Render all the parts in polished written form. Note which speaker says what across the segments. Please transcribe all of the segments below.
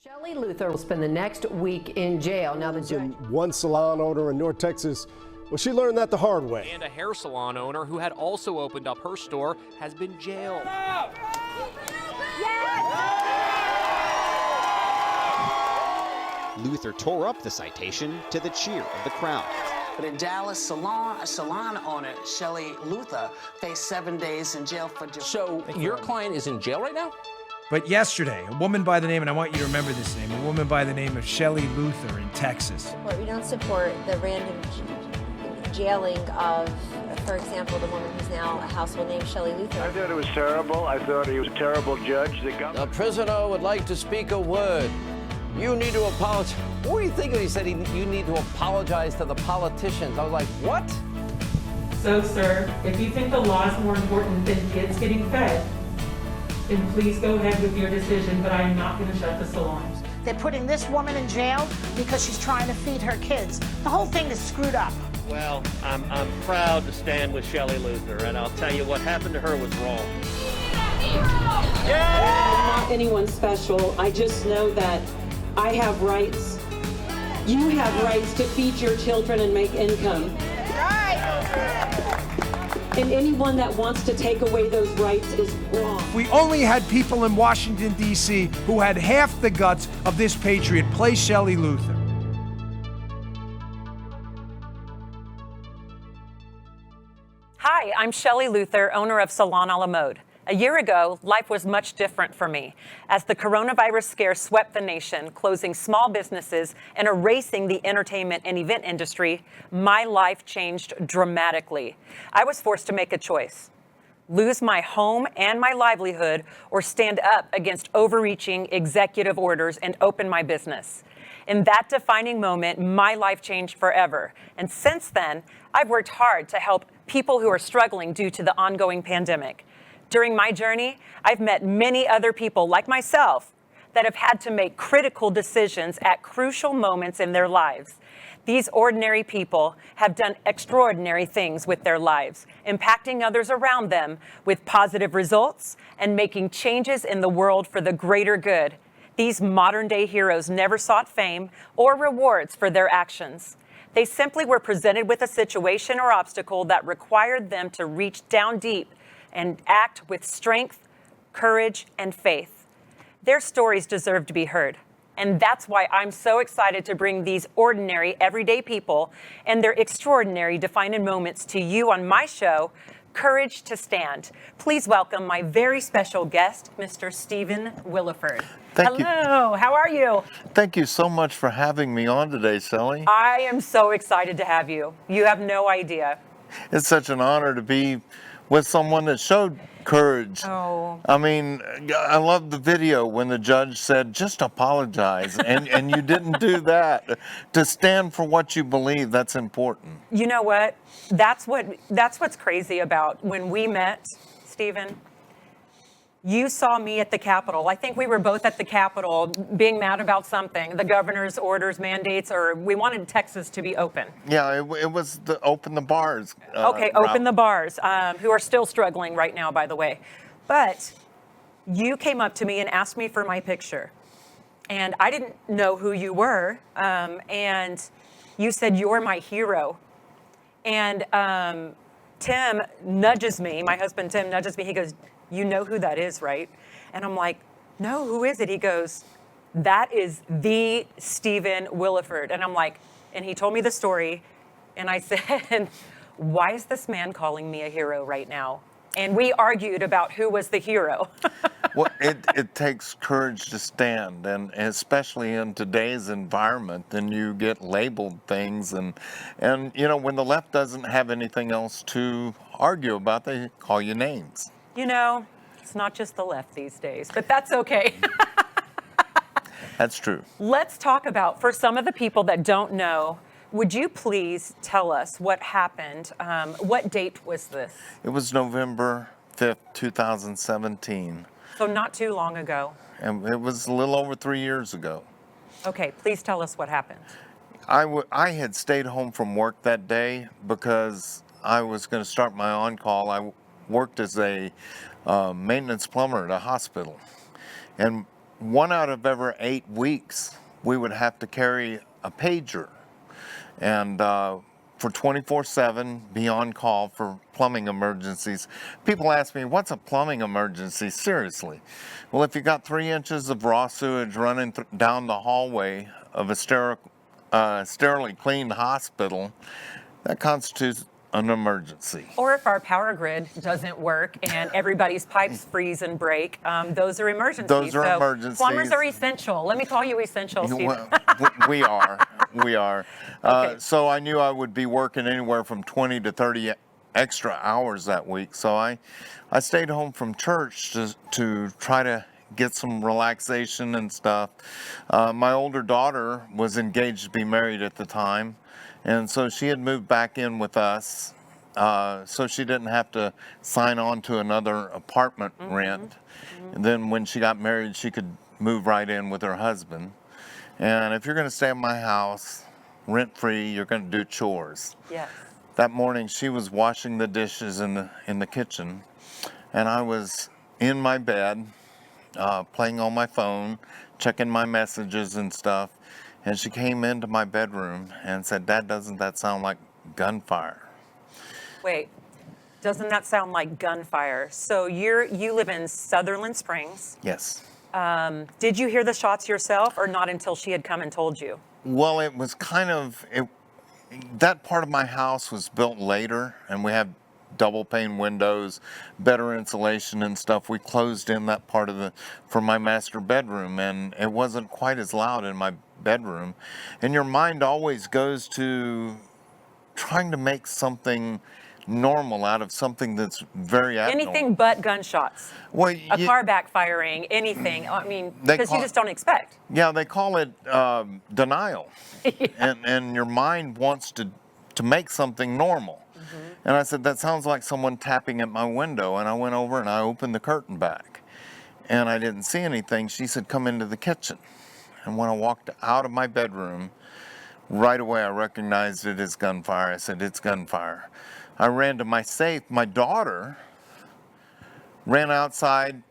Speaker 1: Shelley Luther will spend the next week in jail. Now the judge.
Speaker 2: One salon owner in North Texas, well, she learned that the hard way.
Speaker 3: And a hair salon owner who had also opened up her store has been jailed. Luther tore up the citation to the cheer of the crowd.
Speaker 4: But in Dallas, salon owner Shelley Luther faced 7 days in jail for...
Speaker 3: So your client is in jail right now?
Speaker 5: But yesterday, a woman by the name, and I want you to remember this name, a woman by the name of Shelley Luther in Texas.
Speaker 6: We don't support the random jailing of, for example, the woman who's now a household name, Shelley Luther.
Speaker 7: I thought it was terrible. I thought he was a terrible judge.
Speaker 8: The prisoner would like to speak a word. You need to apologize. What were you thinking? He said you need to apologize to the politicians. I was like, what?
Speaker 9: So, sir, if you think the law is more important than kids getting fed, then please go ahead with your decision, but I am not going to shut the salons.
Speaker 10: They're putting this woman in jail because she's trying to feed her kids. The whole thing is screwed up.
Speaker 11: Well, I'm proud to stand with Shelley Luther, and I'll tell you what happened to her was wrong.
Speaker 9: I'm not anyone special. I just know that I have rights. You have rights to feed your children and make income. And anyone that wants to take away those rights is wrong.
Speaker 5: We only had people in Washington, D.C. who had half the guts of this patriot play Shelley Luther.
Speaker 12: Hi, I'm Shelley Luther, owner of Salon a la Mode. A year ago, life was much different for me. As the coronavirus scare swept the nation, closing small businesses and erasing the entertainment and event industry, my life changed dramatically. I was forced to make a choice: lose my home and my livelihood, or stand up against overreaching executive orders and open my business. In that defining moment, my life changed forever. And since then, I've worked hard to help people who are struggling due to the ongoing pandemic. During my journey, I've met many other people like myself that have had to make critical decisions at crucial moments in their lives. These ordinary people have done extraordinary things with their lives, impacting others around them with positive results and making changes in the world for the greater good. These modern-day heroes never sought fame or rewards for their actions. They simply were presented with a situation or obstacle that required them to reach down deep and act with strength, courage, and faith. Their stories deserve to be heard. And that's why I'm so excited to bring these ordinary, everyday people and their extraordinary defining moments to you on my show, Courage to Stand. Please welcome my very special guest, Mr. Stephen Williford. Hello, how are you?
Speaker 13: Thank you so much for having me on today, Shelley.
Speaker 12: I am so excited to have you. You have no idea.
Speaker 13: It's such an honor to be with someone that showed courage.
Speaker 12: Oh.
Speaker 13: I mean, I love the video when the judge said, just apologize, and you didn't do that. To stand for what you believe, that's important.
Speaker 12: You know what? That's what's crazy about when we met, Stephen. You saw me at the Capitol. I think we were both at the Capitol being mad about something, the governor's orders, mandates, or we wanted Texas to be open.
Speaker 13: Yeah, it was the open the bars.
Speaker 12: Okay, open the bars, who are still struggling right now, by the way. But you came up to me and asked me for my picture. And I didn't know who you were. And you said, you're my hero. And Tim nudges me, my husband Tim nudges me, he goes, you know who that is, right? And I'm like, no, who is it? He goes, that is the Stephen Williford. And I'm like, and he told me the story. And I said, why is this man calling me a hero right now? And we argued about who was the hero.
Speaker 13: Well, it takes courage to stand, and especially in today's environment, then you get labeled things, and you know, when the left doesn't have anything else to argue about, they call you names.
Speaker 12: You know, it's not just the left these days, but that's okay.
Speaker 13: That's true.
Speaker 12: Let's talk about, for some of the people that don't know, would you please tell us what happened? What date was this?
Speaker 13: It was November 5th, 2017.
Speaker 12: So not too long ago.
Speaker 13: And it was a little over 3 years ago.
Speaker 12: Okay, please tell us what happened.
Speaker 13: I had stayed home from work that day because I was going to start my on-call. I worked as a maintenance plumber at a hospital. And 1 out of every 8 weeks, we would have to carry a pager. And for 24/7, be on call for plumbing emergencies. People ask me, what's a plumbing emergency? Seriously. Well, if you got 3 inches of raw sewage running down the hallway of a sterilely cleaned hospital, that constitutes an emergency.
Speaker 12: Or if our power grid doesn't work and everybody's pipes freeze and break, those are emergencies.
Speaker 13: Those are
Speaker 12: so
Speaker 13: emergencies.
Speaker 12: Plumbers are essential. Let me call you essential, Steve.
Speaker 13: Well, we are. We are.
Speaker 12: Okay.
Speaker 13: So I knew I would be working anywhere from 20 to 30 extra hours that week. So I stayed home from church to try to get some relaxation and stuff. My older daughter was engaged to be married at the time. And so she had moved back in with us, so she didn't have to sign on to another apartment rent. And then when she got married, she could move right in with her husband. And if you're going to stay at my house rent-free, you're going to do chores.
Speaker 12: Yes.
Speaker 13: That morning, she was washing the dishes in the kitchen, and I was in my bed, playing on my phone, checking my messages and stuff. And she came into my bedroom and said, "Dad, doesn't that sound like gunfire?"
Speaker 12: Wait, doesn't that sound like gunfire? So you live in Sutherland Springs.
Speaker 13: Yes.
Speaker 12: Did you hear the shots yourself or not until she had come and told you?
Speaker 13: Well, it was kind of, that part of my house was built later, and we have double pane windows, better insulation and stuff. We closed in that part for my master bedroom, and it wasn't quite as loud in my bedroom. And your mind always goes to trying to make something normal out of something that's very abnormal.
Speaker 12: Anything but gunshots.
Speaker 13: Well,
Speaker 12: a car backfiring, anything. I mean,
Speaker 13: They
Speaker 12: because you
Speaker 13: call-
Speaker 12: just don't expect.
Speaker 13: Yeah, they call it denial. And your mind wants to make something normal. And I said, "That sounds like someone tapping at my window." And I went over and I opened the curtain back. And I didn't see anything. She said, "Come into the kitchen." And when I walked out of my bedroom, right away I recognized it as gunfire. I said, "It's gunfire." I ran to my safe. My daughter ran outside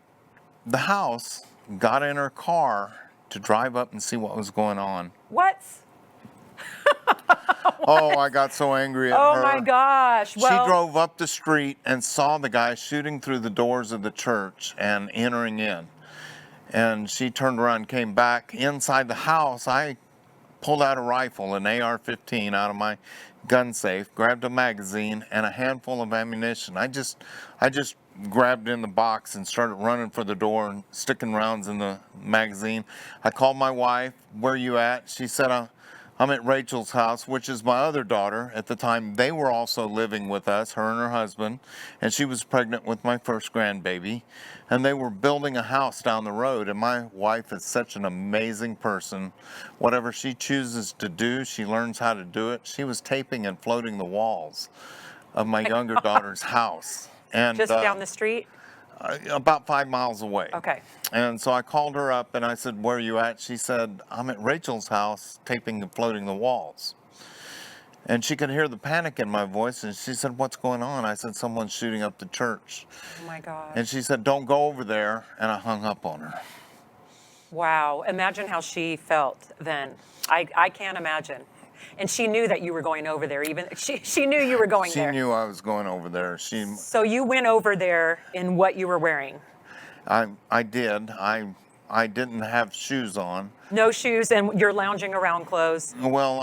Speaker 13: the house, got in her car to drive up and see what was going on.
Speaker 12: What?
Speaker 13: Oh, I got so angry at her.
Speaker 12: Oh my gosh. Well,
Speaker 13: She drove up the street and saw the guy shooting through the doors of the church and entering in. And she turned around and came back inside the house. I pulled out a rifle, an AR-15 out of my gun safe, grabbed a magazine and a handful of ammunition. I just grabbed in the box and started running for the door and sticking rounds in the magazine. I called my wife, "Where you at?" She said, "I'm at Rachel's house," which is my other daughter. At the time, they were also living with us, her and her husband, and she was pregnant with my first grandbaby. And they were building a house down the road, and my wife is such an amazing person. Whatever she chooses to do, she learns how to do it. She was taping and floating the walls of my younger daughter's house. And
Speaker 12: just down the street?
Speaker 13: About 5 miles away.
Speaker 12: Okay.
Speaker 13: And so I called her up and I said, "Where are you at?" She said, "I'm at Rachel's house taping and floating the walls." And she could hear the panic in my voice, and she said, "What's going on?" I said, "Someone's shooting up the church."
Speaker 12: Oh my God.
Speaker 13: And she said, "Don't go over there," and I hung up on her.
Speaker 12: Wow. Imagine how she felt then. I can't imagine. And she knew that you were going over there. Even she knew you were going there.
Speaker 13: She knew I was going over there.
Speaker 12: So you went over there in what you were wearing?
Speaker 13: I did. I didn't have shoes on.
Speaker 12: No shoes, and you're lounging around clothes.
Speaker 13: Well,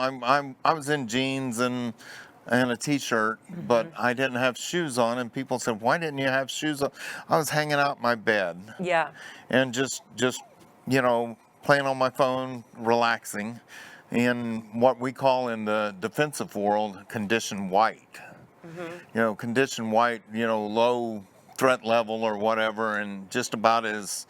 Speaker 13: I was in jeans and a t-shirt, but I didn't have shoes on. And people said, "Why didn't you have shoes on?" I was hanging out in my bed.
Speaker 12: Yeah.
Speaker 13: And just playing on my phone, relaxing, in what we call in the defensive world condition white. Condition white, low threat level or whatever, and just about as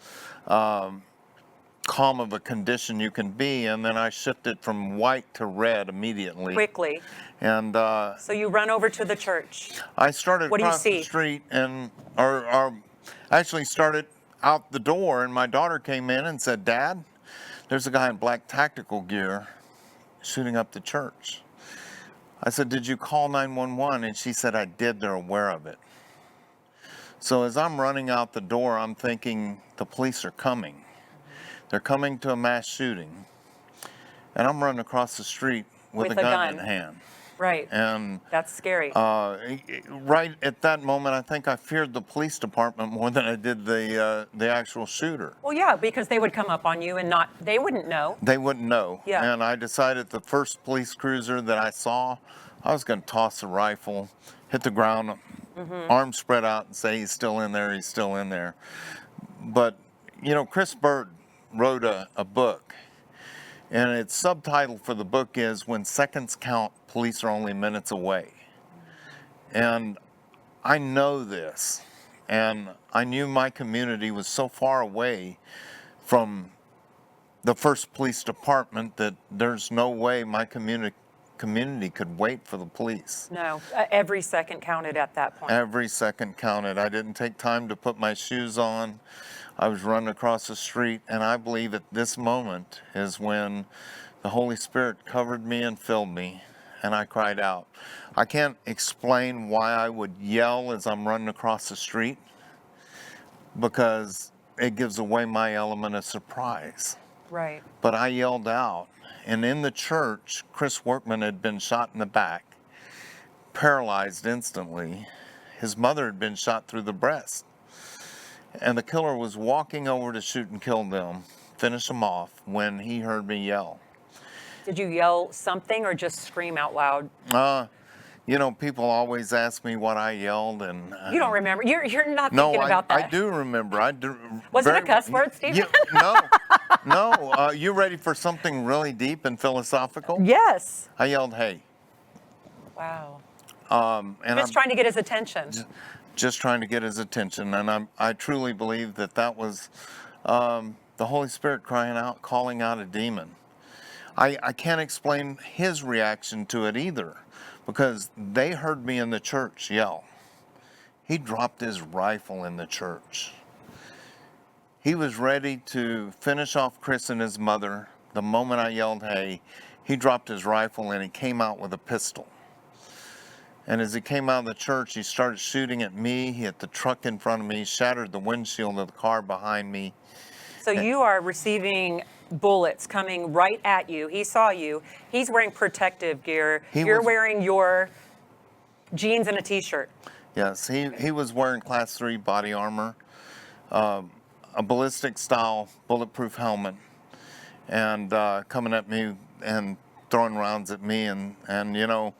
Speaker 13: calm of a condition you can be. And then I shifted from white to red immediately.
Speaker 12: Quickly.
Speaker 13: And
Speaker 12: so you run over to the church.
Speaker 13: I started
Speaker 12: What do you
Speaker 13: across
Speaker 12: see?
Speaker 13: the street or actually started out the door, and my daughter came in and said, "Dad, there's a guy in black tactical gear shooting up the church." I said, "Did you call 911? And she said, "I did. They're aware of it." So as I'm running out the door, I'm thinking the police are coming. They're coming to a mass shooting. And I'm running across the street with a gun in hand.
Speaker 12: Right.
Speaker 13: And
Speaker 12: that's scary.
Speaker 13: Right at that moment, I think I feared the police department more than I did the actual shooter.
Speaker 12: Well, yeah, because they would come up on you and they wouldn't know.
Speaker 13: They wouldn't know.
Speaker 12: Yeah.
Speaker 13: And I decided the first police cruiser that I saw, I was going to toss the rifle, hit the ground, arms spread out, and say, he's still in there, he's still in there. But, you know, Chris Bird wrote a book, and its subtitle for the book is When Seconds Count, Police Are Only Minutes Away. And I know this, and I knew my community was so far away from the first police department that there's no way my community could wait for the police.
Speaker 12: No, every second counted at that point.
Speaker 13: Every second counted. I didn't take time to put my shoes on. I was running across the street, and I believe at this moment is when the Holy Spirit covered me and filled me, and I cried out. I can't explain why I would yell as I'm running across the street, because it gives away my element of surprise.
Speaker 12: Right.
Speaker 13: But I yelled out, and in the church, Chris Workman had been shot in the back, paralyzed instantly. His mother had been shot through the breast. And the killer was walking over to shoot and kill them, finish them off, when he heard me yell.
Speaker 12: Did you yell something or just scream out loud?
Speaker 13: You know, people always ask me what I yelled, and
Speaker 12: you don't remember. You're not thinking about that.
Speaker 13: I do remember. I do.
Speaker 12: Was it a cuss word, Stephen?
Speaker 13: No. You ready for something really deep and philosophical?
Speaker 12: Yes.
Speaker 13: I yelled, "Hey!"
Speaker 12: Wow.
Speaker 13: And
Speaker 12: just trying to get his attention.
Speaker 13: Just trying to get his attention, and I truly believe that was the Holy Spirit crying out, calling out a demon. I can't explain his reaction to it either, because they heard me in the church yell. He dropped his rifle in the church. He was ready to finish off Chris and his mother. The moment I yelled, "Hey," he dropped his rifle and he came out with a pistol. And as he came out of the church, he started shooting at me. He hit the truck in front of me, shattered the windshield of the car behind me.
Speaker 12: So you are receiving bullets coming right at you. He saw you. He's wearing protective gear. You're wearing your jeans and a t-shirt.
Speaker 13: Yes, he was wearing Class 3 body armor, a ballistic style bulletproof helmet, and coming at me and throwing rounds at me, and you know,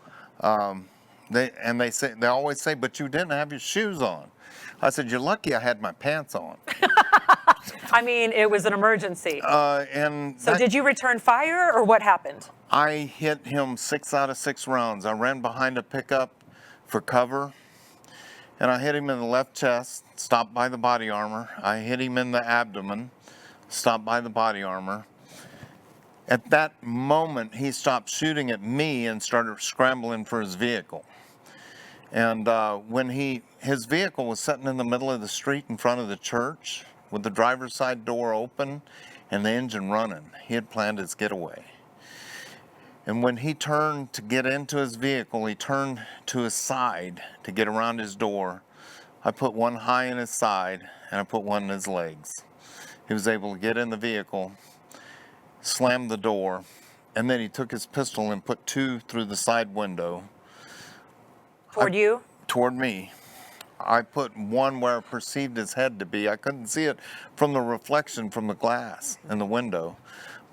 Speaker 13: they always say, "But you didn't have your shoes on." I said, "You're lucky I had my pants on."
Speaker 12: I mean, it was an emergency.
Speaker 13: So
Speaker 12: did you return fire, or what happened?
Speaker 13: I hit him 6 out of 6 rounds. I ran behind a pickup for cover, and I hit him in the left chest, stopped by the body armor. I hit him in the abdomen, stopped by the body armor. At that moment, he stopped shooting at me and started scrambling for his vehicle. And when his vehicle was sitting in the middle of the street in front of the church with the driver's side door open and the engine running, he had planned his getaway. And when he turned to get into his vehicle, he turned to his side to get around his door. I put one high in his side and I put one in his legs. He was able to get in the vehicle, slammed the door, and then he took his pistol and put 2 through the side window.
Speaker 12: Toward you?
Speaker 13: Toward me. I put one where I perceived his head to be. I couldn't see it from the reflection from the glass in the window.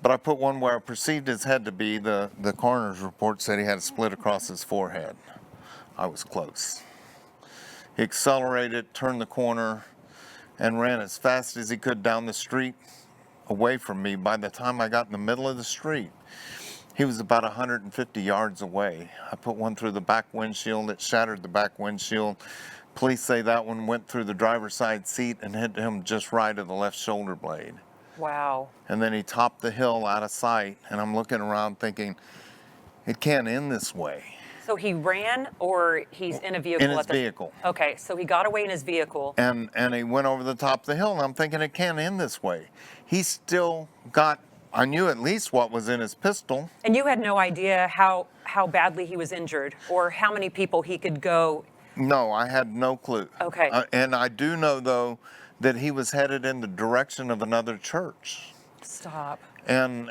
Speaker 13: But I put one where I perceived his head to be. The coroner's report said he had a split across his forehead. I was close. He accelerated, turned the corner, and ran as fast as he could down the street away from me. By the time I got in the middle of the street, he was about 150 yards away. I put one through the back windshield. It shattered the back windshield. Police say that one went through the driver's side seat and hit him just right of the left shoulder blade.
Speaker 12: Wow.
Speaker 13: And then he topped the hill out of sight, and I'm looking around thinking, it can't end this way.
Speaker 12: So he ran, or he's in a vehicle?
Speaker 13: In his vehicle.
Speaker 12: Okay, so he got away in his vehicle.
Speaker 13: And he went over the top of the hill, and I'm thinking it can't end this way. He still got, I knew at least what was in his pistol.
Speaker 12: And you had no idea how badly he was injured, or how many people he could go?
Speaker 13: No, I had no clue.
Speaker 12: Okay.
Speaker 13: And I do know, though, that he was headed in the direction of another church.
Speaker 12: Stop.
Speaker 13: And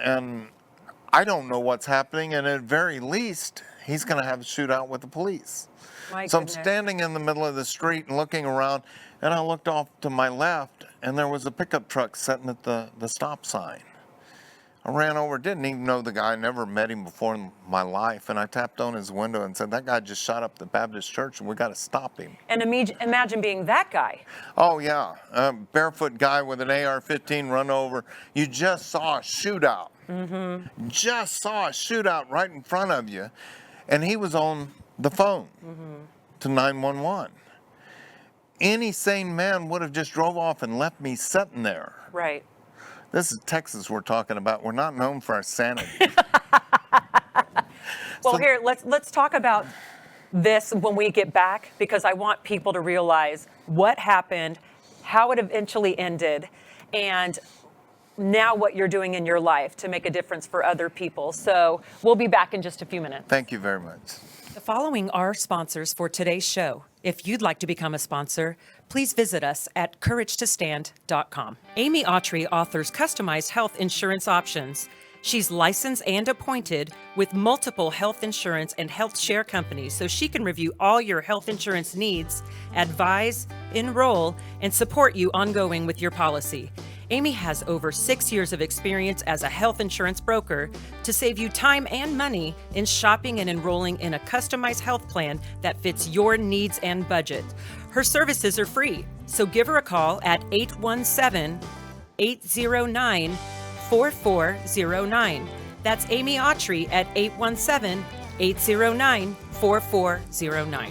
Speaker 13: I don't know what's happening, and at very least, he's going to have a shootout with the police.
Speaker 12: My
Speaker 13: So
Speaker 12: goodness.
Speaker 13: I'm standing in the middle of the street and looking around, and I looked off to my left, and there was a pickup truck sitting at the stop sign. I ran over, didn't even know the guy, never met him before in my life, and I tapped on his window and said, that guy just shot up the Baptist church, and we got to stop him.
Speaker 12: And imagine being that guy.
Speaker 13: Oh, yeah, a barefoot guy with an AR-15 run over. You just saw a shootout.
Speaker 12: Mm-hmm.
Speaker 13: Just saw a shootout right in front of you, and he was on the phone to 911. Any sane man would have just drove off and left me sitting there.
Speaker 12: Right.
Speaker 13: This is Texas we're talking about. We're not known for our sanity.
Speaker 12: Well, here, let's talk about this when we get back, because I want people to realize what happened, how it eventually ended, and now what you're doing in your life to make a difference for other people. So we'll be back in just a few minutes.
Speaker 13: Thank you very much.
Speaker 12: The following are sponsors for today's show. If you'd like to become a sponsor, please visit us at couragetostand.com. Amy Autry offers customized health insurance options. She's licensed and appointed with multiple health insurance and health share companies, so she can review all your health insurance needs, advise, enroll, and support you ongoing with your policy. Amy has over 6 years of experience as a health insurance broker to save you time and money in shopping and enrolling in a customized health plan that fits your needs and budget. Her services are free, so give her a call at 817-809-4409. That's Amy Autry at 817-809-4409.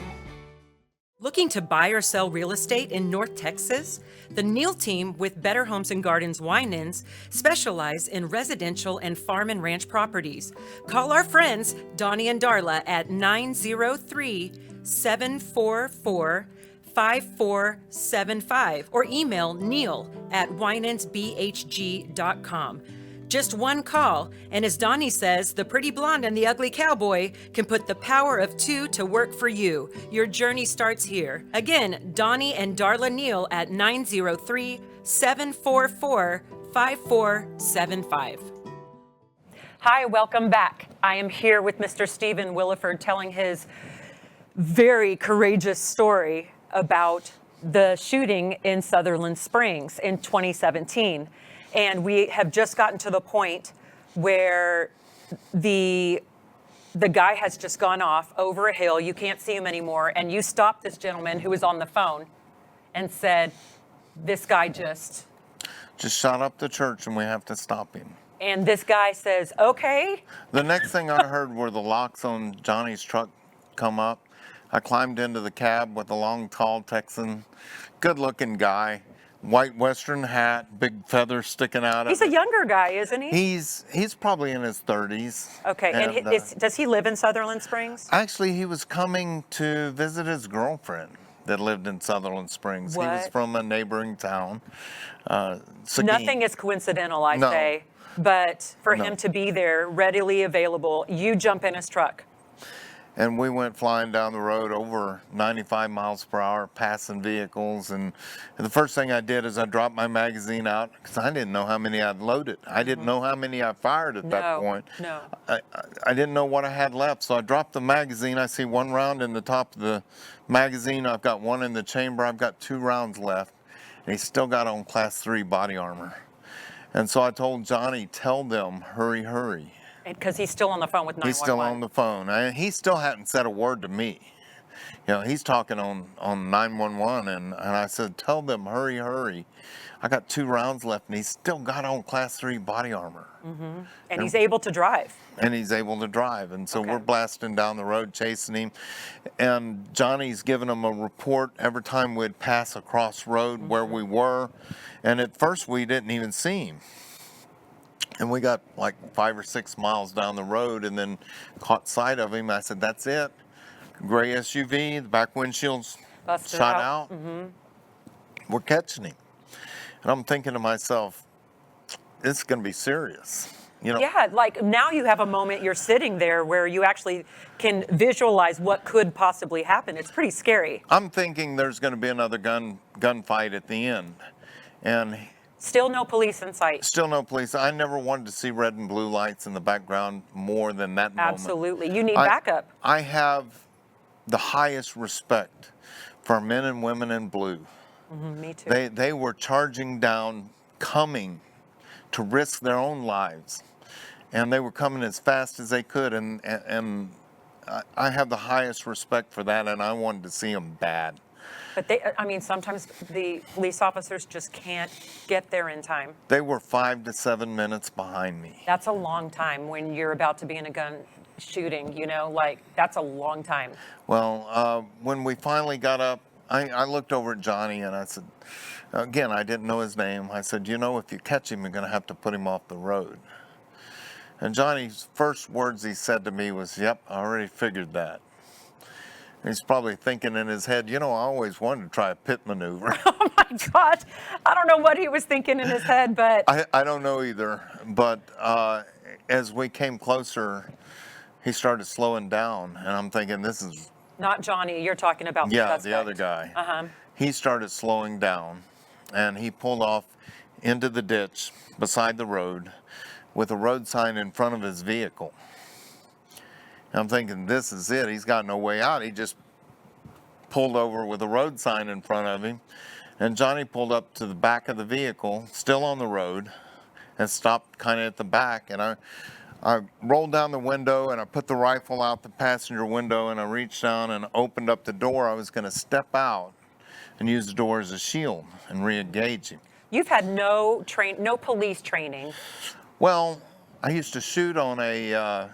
Speaker 12: Looking to buy or sell real estate in North Texas? The Neal team with Better Homes and Gardens Winans specialize in residential and farm and ranch properties. Call our friends Donnie and Darla at 903-744-5475 or email neal@winansbhg.com. Just one call, and as Donnie says, the pretty blonde and the ugly cowboy can put the power of two to work for you. Your journey starts here. Again, Donnie and Darla Neal at 903-744-5475. Hi, welcome back. I am here with Mr. Stephen Williford telling his very courageous story about the shooting in Sutherland Springs in 2017. And we have just gotten to the point where the guy has just gone off over a hill. You can't see him anymore. And you stopped this gentleman who was on the phone and said, this guy just
Speaker 13: shot up the church and we have to stop him.
Speaker 12: And this guy says, okay.
Speaker 13: The next thing I heard were the locks on Johnny's truck come up. I climbed into the cab with a long, tall Texan, good-looking guy. White Western hat, big feathers sticking out of it.
Speaker 12: He's a younger guy, isn't he?
Speaker 13: He's probably in his 30s.
Speaker 12: Okay, and does he live in Sutherland Springs?
Speaker 13: Actually, he was coming to visit his girlfriend that lived in Sutherland Springs.
Speaker 12: What?
Speaker 13: He was from a neighboring town.
Speaker 12: Nothing is coincidental, I say. But for him to be there, readily available, you jump in his truck.
Speaker 13: And we went flying down the road over 95 miles per hour, passing vehicles. And the first thing I did is I dropped my magazine out because I didn't know how many I'd loaded. I didn't know how many I fired at that point.
Speaker 12: No.
Speaker 13: I didn't know what I had left. So I dropped the magazine. I see one round in the top of the magazine. I've got one in the chamber. I've got 2 rounds left. And he's still got on Class 3 body armor. And so I told Johnny, tell them, hurry, hurry.
Speaker 12: Because he's still on the phone with 911.
Speaker 13: He's still on the phone. He still hadn't said a word to me. You know, he's talking on 911, and I said, tell them, hurry, hurry. I got 2 rounds left, and he's still got on Class 3 body armor.
Speaker 12: Mm-hmm. And he's able to drive.
Speaker 13: And he's able to drive. And so we're blasting down the road, chasing him. And Johnny's giving him a report every time we'd pass a crossroad where we were. And at first, we didn't even see him. And we got like 5 or 6 miles down the road and then caught sight of him. I said, that's it. Gray SUV, the back windshield's shot out.
Speaker 12: Mm-hmm.
Speaker 13: We're catching him. And I'm thinking to myself, this is going to be serious. You know?
Speaker 12: Yeah, like now you have a moment, you're sitting there where you actually can visualize what could possibly happen. It's pretty scary.
Speaker 13: I'm thinking there's going to be another gunfight at the end. And
Speaker 12: Still no police in sight.
Speaker 13: Still no police. I never wanted to see red and blue lights in the background more than that moment.
Speaker 12: Absolutely. You need backup.
Speaker 13: I have the highest respect for men and women in blue.
Speaker 12: Me too.
Speaker 13: They were charging down, coming to risk their own lives. And they were coming as fast as they could. And I have the highest respect for that, and I wanted to see them bad.
Speaker 12: But I mean, sometimes the police officers just can't get there in time.
Speaker 13: They were 5 to 7 minutes behind me.
Speaker 12: That's a long time when you're about to be in a gun shooting, you know, like that's a long time.
Speaker 13: Well, when we finally got up, I looked over at Johnny and I said, again, I didn't know his name. I said, you know, if you catch him, you're going to have to put him off the road. And Johnny's first words he said to me was, yep, I already figured that. He's probably thinking in his head, you know, I always wanted to try a pit maneuver.
Speaker 12: Oh my God. I don't know what he was thinking in his head, but.
Speaker 13: I don't know either. But as we came closer, he started slowing down. And I'm thinking, this is.
Speaker 12: Not Johnny, you're talking about the suspect.
Speaker 13: The other guy.
Speaker 12: Uh-huh.
Speaker 13: He started slowing down and he pulled off into the ditch beside the road with a road sign in front of his vehicle. I'm thinking, this is it. He's got no way out. He just pulled over with a road sign in front of him. And Johnny pulled up to the back of the vehicle, still on the road, and stopped kind of at the back. And I rolled down the window and I put the rifle out the passenger window and I reached down and opened up the door. I was going to step out and use the door as a shield and re-engage him.
Speaker 12: You've had no police training.
Speaker 13: Well, I used to shoot on a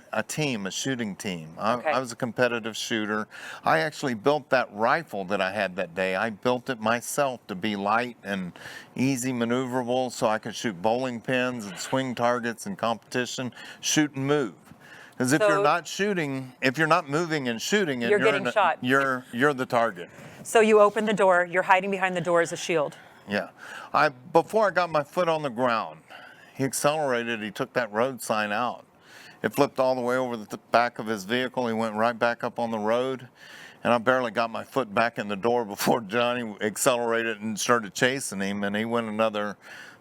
Speaker 13: shooting team. I was a competitive shooter. I actually built that rifle that I had that day. I built it myself to be light and easy maneuverable so I could shoot bowling pins and swing targets in competition, shoot and move. Because if you're not shooting, if you're not moving and shooting, and
Speaker 12: you're getting shot.
Speaker 13: You're the target.
Speaker 12: So you open the door, you're hiding behind the door as a shield.
Speaker 13: Yeah. Before I got my foot on the ground, he accelerated, he took that road sign out. It flipped all the way over the back of his vehicle. He went right back up on the road. And I barely got my foot back in the door before Johnny accelerated and started chasing him. And he went another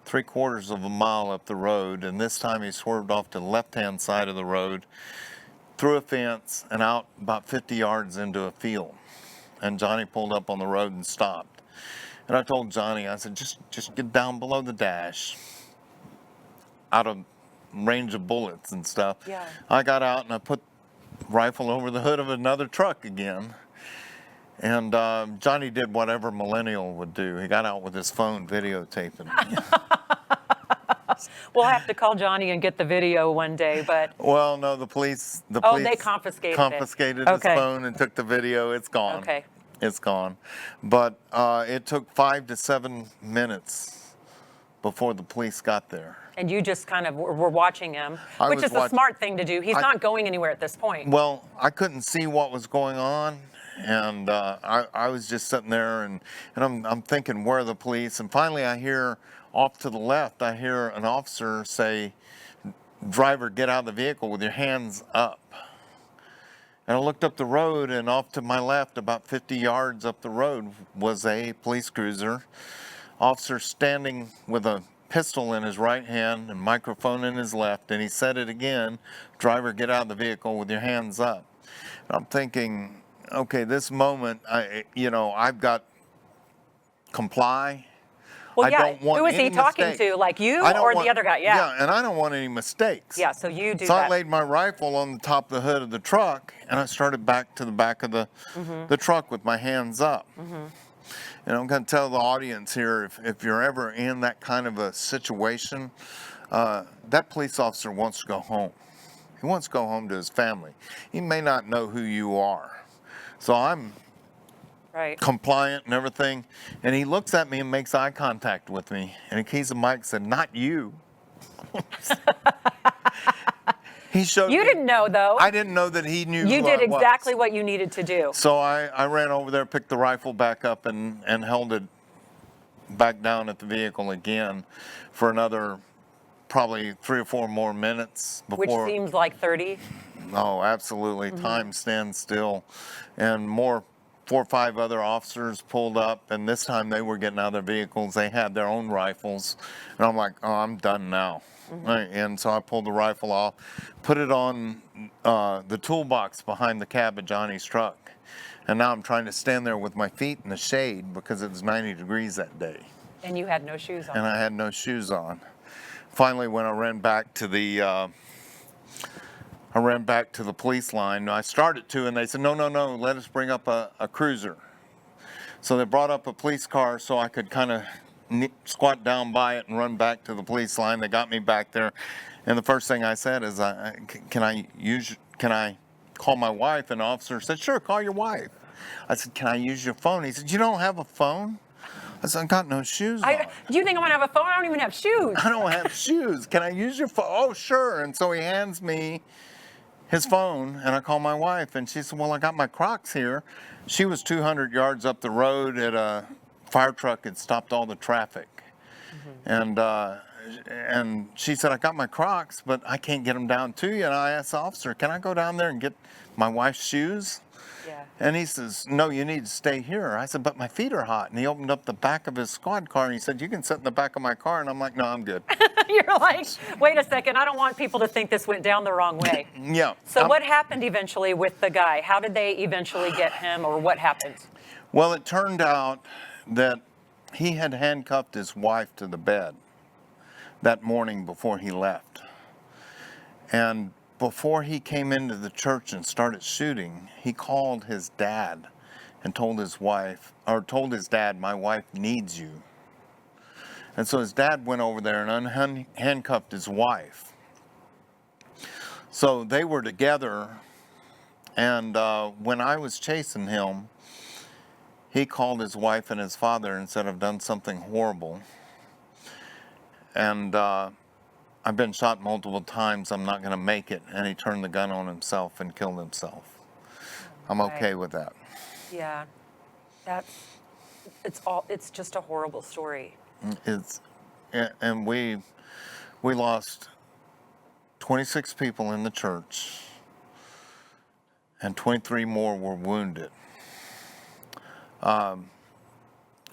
Speaker 13: 3/4 of a mile up the road. And this time he swerved off to the left-hand side of the road, through a fence and out about 50 yards into a field. And Johnny pulled up on the road and stopped. And I told Johnny, I said, just get down below the dash, out of range of bullets and stuff.
Speaker 12: Yeah.
Speaker 13: I got out and I put the rifle over the hood of another truck again. And Johnny did whatever millennial would do. He got out with his phone videotaping.
Speaker 12: We'll have to call Johnny and get the video one day, but.
Speaker 13: Well, no, the police
Speaker 12: they confiscated
Speaker 13: his phone and took the video. It's gone.
Speaker 12: Okay.
Speaker 13: It's gone. But it took 5 to 7 minutes before the police got there.
Speaker 12: And you just kind of were watching him, which is a smart thing to do. He's not going anywhere at this point.
Speaker 13: Well, I couldn't see what was going on, and I was just sitting there, and I'm thinking, where are the police? And finally I hear off to the left, I hear an officer say, driver, get out of the vehicle with your hands up. And I looked up the road, and off to my left, about 50 yards up the road, was a police cruiser. Officer standing with a pistol in his right hand and microphone in his left, and he said it again, driver, get out of the vehicle with your hands up. And I'm thinking, okay, this moment, I've got comply.
Speaker 12: Well,
Speaker 13: I don't want
Speaker 12: who is he
Speaker 13: any
Speaker 12: talking
Speaker 13: mistake.
Speaker 12: to? Like you or the other guy? Yeah.
Speaker 13: And I don't want any mistakes.
Speaker 12: Yeah, so you do
Speaker 13: so
Speaker 12: that.
Speaker 13: I laid my rifle on the top of the hood of the truck, and I started back to the back of the truck with my hands up. And I'm going to tell the audience here, if you're ever in that kind of a situation, that police officer wants to go home. He wants to go home to his family. He may not know who you are. So I'm compliant and everything. And he looks at me and makes eye contact with me. And he keys the mic and said, not you. He showed me.
Speaker 12: You didn't know, though.
Speaker 13: I didn't know that he knew
Speaker 12: You
Speaker 13: who I
Speaker 12: did exactly
Speaker 13: was.
Speaker 12: what you needed to do.
Speaker 13: So I ran over there, picked the rifle back up, and held it back down at the vehicle again for another probably 3 or 4 more minutes before.
Speaker 12: Which seems like 30.
Speaker 13: Oh, absolutely. Time stands still. And more 4 or 5 other officers pulled up, and this time they were getting out of their vehicles. They had their own rifles, and I'm like, oh, I'm done now. Right, and so I pulled the rifle off, put it on the toolbox behind the cab of Johnny's truck, and now I'm trying to stand there with my feet in the shade because it was 90 degrees that day.
Speaker 12: And you had no shoes on.
Speaker 13: And I had no shoes on. Finally, when I ran back to the police line, I started to, and they said, no, let us bring up a cruiser. So they brought up a police car so I could kind of squat down by it and run back to the police line. They got me back there, and the first thing I said is, can I call my wife? And the officer said, sure, call your wife. I said, can I use your phone? He said, you don't have a phone? I said, I got no shoes on.
Speaker 12: Do you think I'm gonna have a phone? I don't even have shoes.
Speaker 13: I don't have shoes. Can I use your phone? Oh, sure. And so he hands me his phone, and I call my wife, and she said, well, I got my Crocs here. She was 200 yards up the road at a fire truck had stopped all the traffic. And she said, I got my Crocs, but I can't get them down to you. And I asked the officer, can I go down there and get my wife's shoes?
Speaker 12: Yeah.
Speaker 13: And he says, no, you need to stay here. I said, but my feet are hot. And he opened up the back of his squad car and he said, you can sit in the back of my car. And I'm like, no, I'm good.
Speaker 12: You're like, wait a second, I don't want people to think this went down the wrong way.
Speaker 13: Yeah.
Speaker 12: So what happened eventually with the guy? How did they eventually get him, or what happened?
Speaker 13: Well, it turned out that he had handcuffed his wife to the bed that morning before he left. And before he came into the church and started shooting, he called his dad and told his dad, my wife needs you. And so his dad went over there and unhandcuffed his wife. So they were together, and when I was chasing him, he called his wife and his father and said, I've done something horrible. And I've been shot multiple times, I'm not gonna make it. And he turned the gun on himself and killed himself. I'm okay with that.
Speaker 12: Yeah, it's just a horrible story.
Speaker 13: And we lost 26 people in the church, and 23 more were wounded.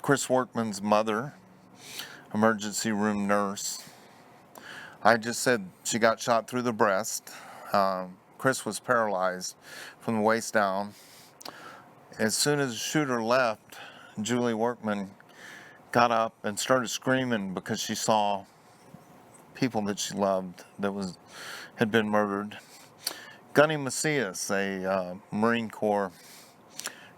Speaker 13: Chris Workman's mother, emergency room nurse, I just said she got shot through the breast. Chris was paralyzed from the waist down. As soon as the shooter left, Julie Workman got up and started screaming because she saw people that she loved that had been murdered. Gunny Macias, a Marine Corps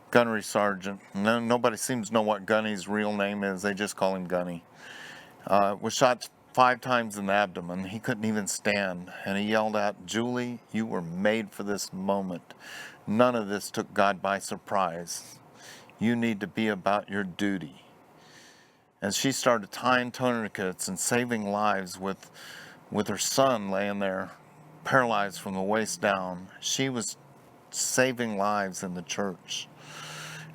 Speaker 13: gunnery sergeant, nobody seems to know what Gunny's real name is, they just call him Gunny, was shot 5 times in the abdomen. He couldn't even stand, and he yelled out, Julie, you were made for this moment. None of this took God by surprise. You need to be about your duty. And she started tying tourniquets and saving lives with her son laying there paralyzed from the waist down. She was saving lives in the church.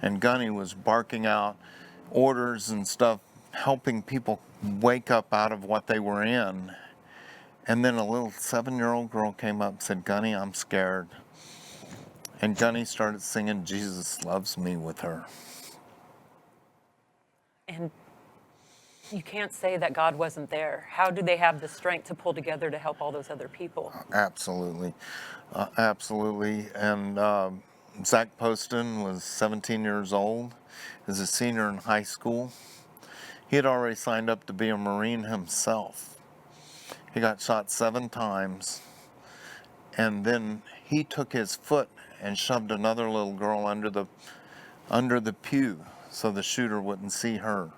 Speaker 13: And Gunny was barking out orders and stuff, helping people wake up out of what they were in. And then a little 7-year-old girl came up and said, Gunny, I'm scared. And Gunny started singing Jesus Loves Me with her.
Speaker 12: And you can't say that God wasn't there. How do they have the strength to pull together to help all those other people?
Speaker 13: Absolutely. Absolutely. And Zach Poston was 17 years old, is a senior in high school. He had already signed up to be a Marine himself. He got shot 7 times, and then he took his foot and shoved another little girl under the pew so the shooter wouldn't see her.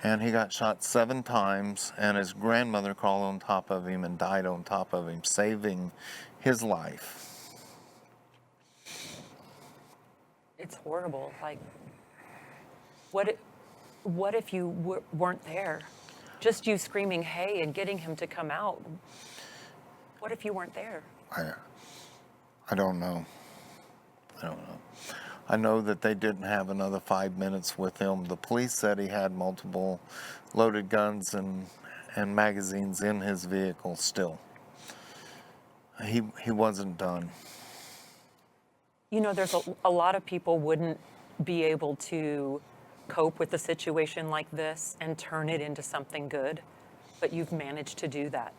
Speaker 13: And he got shot 7 times, and his grandmother crawled on top of him and died on top of him, saving his life.
Speaker 12: It's horrible. Like, what if you weren't there? Just you screaming, hey, and getting him to come out. What if you weren't there?
Speaker 13: I don't know. I know that they didn't have another 5 minutes with him. The police said he had multiple loaded guns and magazines in his vehicle still. He wasn't done.
Speaker 12: You know, there's a lot of people wouldn't be able to cope with a situation like this and turn it into something good, but you've managed to do that.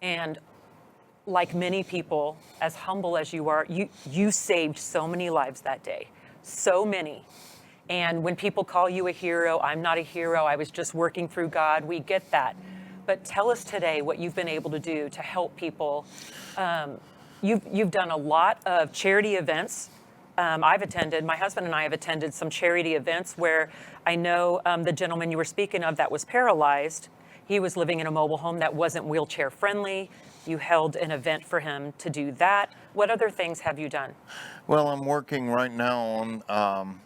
Speaker 12: And like many people, as humble as you are, you saved so many lives that day, so many. And when people call you a hero, I'm not a hero, I was just working through God, we get that. But tell us today what you've been able to do to help people. You've done a lot of charity events. I've attended, my husband and I have attended some charity events where I know the gentleman you were speaking of that was paralyzed, he was living in a mobile home that wasn't wheelchair friendly. You held an event for him to do that. What other things have you done?
Speaker 13: Well, I'm working right now on,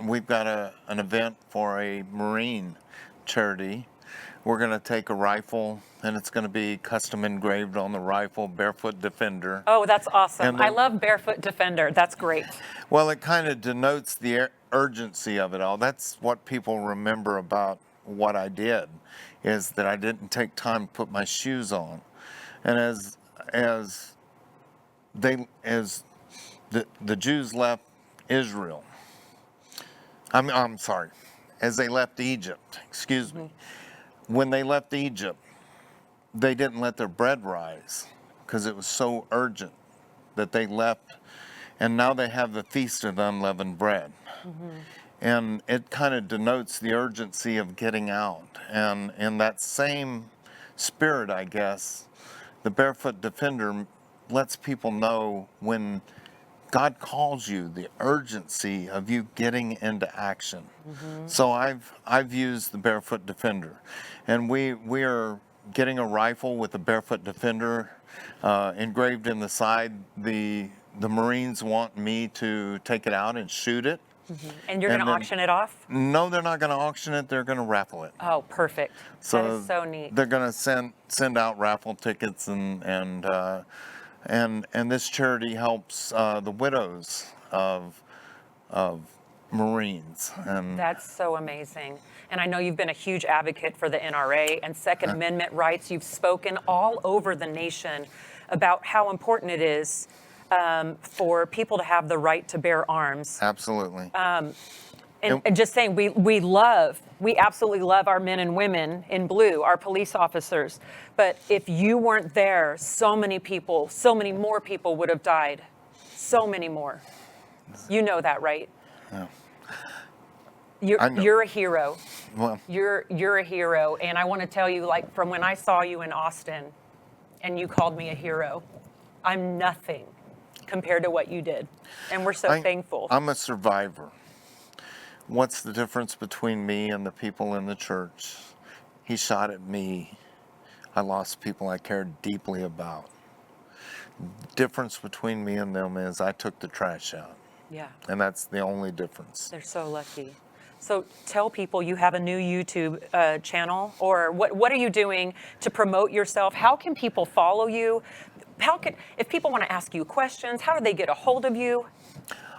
Speaker 13: we've got an event for a Marine charity. We're going to take a rifle, and it's going to be custom engraved on the rifle, Barefoot Defender.
Speaker 12: Oh, that's awesome. I love Barefoot Defender. That's great.
Speaker 13: Well, it kind of denotes the urgency of it all. That's what people remember about what I did, is that I didn't take time to put my shoes on. And as the Jews left Israel, I'm sorry, as they left Egypt, excuse me, when they left Egypt, they didn't let their bread rise because it was so urgent that they left, and now they have the Feast of Unleavened Bread. And it kind of denotes the urgency of getting out. And in that same spirit, I guess, the Barefoot Defender lets people know when God calls you, the urgency of you getting into action. So I've used the Barefoot Defender, and we are getting a rifle with the Barefoot Defender engraved in the side. The Marines want me to take it out and shoot it.
Speaker 12: And you're going to auction it off?
Speaker 13: No, they're not going to auction it. They're going to raffle it.
Speaker 12: Oh, perfect.
Speaker 13: So
Speaker 12: that is so neat.
Speaker 13: They're going to send out raffle tickets, and this charity helps the widows of Marines. And
Speaker 12: that's so amazing. And I know you've been a huge advocate for the NRA and Second Amendment rights. You've spoken all over the nation about how important it is for people to have the right to bear arms.
Speaker 13: Absolutely.
Speaker 12: And just saying, we absolutely love our men and women in blue, our police officers. But if you weren't there, so many more people would have died. So many more. You know that, right?
Speaker 13: Yeah.
Speaker 12: You're a hero.
Speaker 13: Well,
Speaker 12: you're a hero. And I want to tell you, like, from when I saw you in Austin and you called me a hero, I'm nothing compared to what you did. And we're so thankful.
Speaker 13: I'm a survivor. What's the difference between me and the people in the church? He shot at me. I lost people I cared deeply about. The difference between me and them is I took the trash out.
Speaker 12: Yeah.
Speaker 13: And that's the only difference.
Speaker 12: They're so lucky. So tell people you have a new YouTube channel, or what are you doing to promote yourself? How can people follow you? If people want to ask you questions, how do they get a hold of you?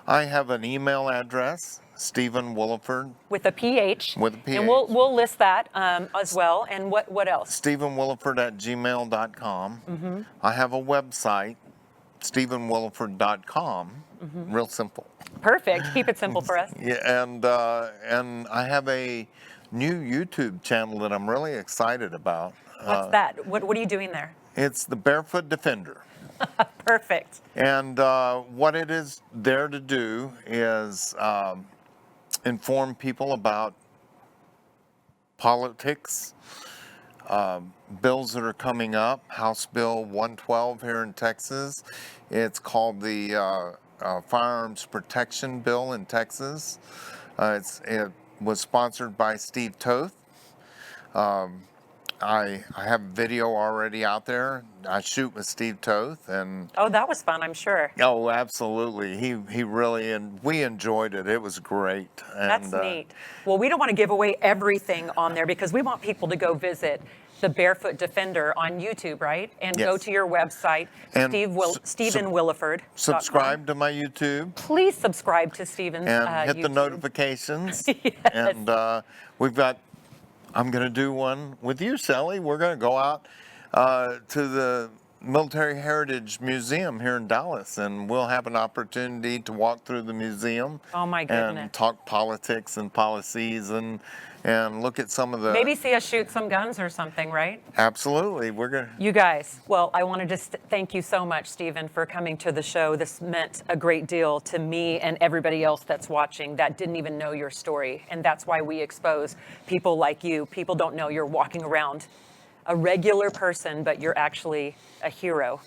Speaker 13: I have an email address, Stephen Williford.
Speaker 12: With a PH.
Speaker 13: With a PH.
Speaker 12: And we'll list that as well. And what else?
Speaker 13: StephenWilliford@gmail.com. I have a website, StephenWilliford.com. Real simple.
Speaker 12: Perfect. Keep it simple for us.
Speaker 13: Yeah, and I have a new YouTube channel that I'm really excited about.
Speaker 12: What's that? What are you doing there?
Speaker 13: It's the Barefoot Defender.
Speaker 12: Perfect.
Speaker 13: And what it is there to do is inform people about politics, bills that are coming up. House Bill 112 here in Texas. It's called the Firearms Protection Bill in Texas. It was sponsored by Steve Toth. I have video already out there. I shoot with Steve Toth, and
Speaker 12: oh, that was fun, I'm sure.
Speaker 13: Oh, absolutely. He really, and we enjoyed it. It was great.
Speaker 12: That's neat. Well, we don't want to give away everything on there because we want people to go visit the Barefoot Defender on YouTube, right? And
Speaker 13: yes.
Speaker 12: Go to your website, Stephen Williford.
Speaker 13: Subscribe to my YouTube.
Speaker 12: Please subscribe to Stephen's
Speaker 13: and hit
Speaker 12: YouTube.
Speaker 13: the notifications.
Speaker 12: Yes.
Speaker 13: And we've got. I'm going to do one with you, Sally. We're going to go out to Military Heritage Museum here in Dallas, and we'll have an opportunity to walk through the museum.
Speaker 12: Oh my goodness.
Speaker 13: And talk politics and policies and look at some of the...
Speaker 12: Maybe see us shoot some guns or something, right?
Speaker 13: Absolutely. We're going to...
Speaker 12: You guys, well, I want to just thank you so much, Stephen, for coming to the show. This meant a great deal to me and everybody else that's watching that didn't even know your story. And that's why we expose people like you. People don't know you're walking around a regular person, but you're actually a hero.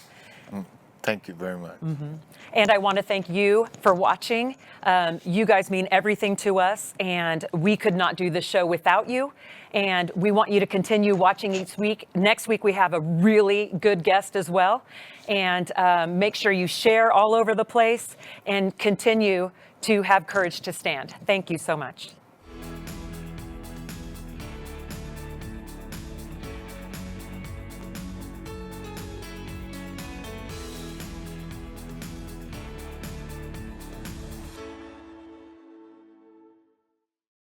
Speaker 13: Thank you very much.
Speaker 12: And I want to thank you for watching. You guys mean everything to us, and we could not do the show without you. And we want you to continue watching each week. Next week, we have a really good guest as well. And make sure you share all over the place and continue to have courage to stand. Thank you so much.